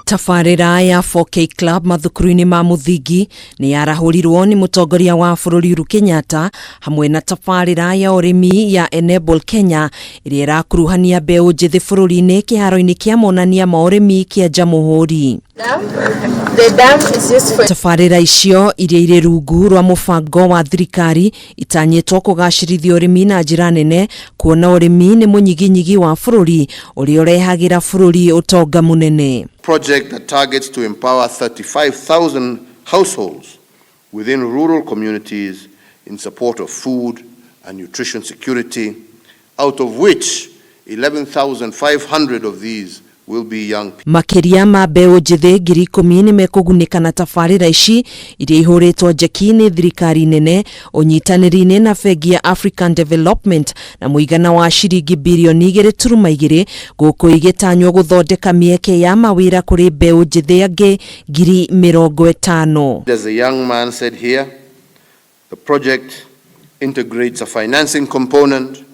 Tabarira ya 4K Club mathukuru-ini ma muthingi niarahurirwo ni Mutongoria wa bururi Uhuru Kenyatta hamwe na tabarira ya urimi ya Enable Kenya iria irakuruhania mbeu njithi bururi-ini kiharo-ini kia monania ma urimi kia Jamhuri. Tabarira icio iria iri rungu rwa mubango wa thirikari itanyitwo kugacirithia urimi na njira nene kuona urimi ni munyiginyigi wa bururi uria urehagira bururi utonga munene. Project that targets to empower 35,000 households within rural communities in support of food and nutrition security, out of which 11,500 of these will be young people. Makiria ma mbeu njithi 10,000 ni mekugunika na tabarira ici iria ihuritwo njeki ni thirikari nene unyitaniri-ini na bengi ya African Development na muigana wa ciringi bilioni 2.2 guku igitanywo guthondeka mieke ya mawira kuri mbeu njithi angi 50,000. As the young man said here, the project integrates a financing component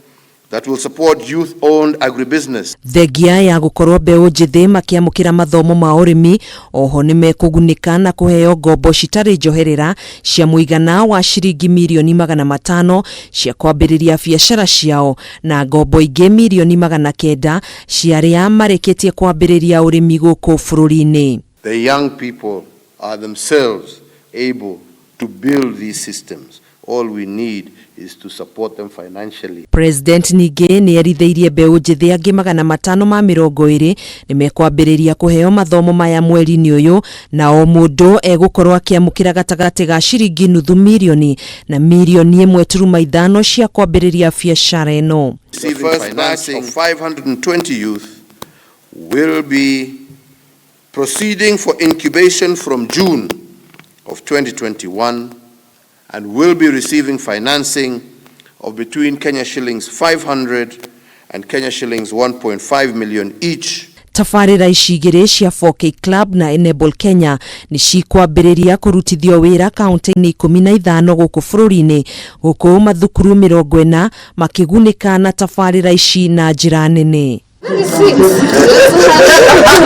that will support youth-owned agribusiness. Thegia ya gukorwo mbeu njithi makiamukira mathomo ma urimi oho ni mekugunika na kuheo ngombo citari njoherera cia muigana wa ciringi milioni 500 cia kwambiriria biashara ciao na ngombo ingi milioni 900 cia aria marikitie kwambiriria urimi guku bururi-ini. The young people are themselves able to build these systems. All we need is to support them financially. President ninge ni eritheirie mbeu njithi angi 520 ni mekwambiriria kuheo mathomo maya mweri-ini uyu na o mundu egukorwo akiamukira gatagati ga ciringi nuthu milioni na milioni 1.5 cia kwambiriria biashara eno. The first batch of 520 youth will be proceeding for incubation from June of 2021 and will be receiving financing of between Kenya shillings 500 and Kenya shillings 1.5 million each. Tabarira ici igiri cia 4K Club na Enable Kenya ni cikwambiriria kurutithio wira kaunti-ini 15 guku bururi-ini guku mathukuru 40 makigunika na tabarira ici na njira nene.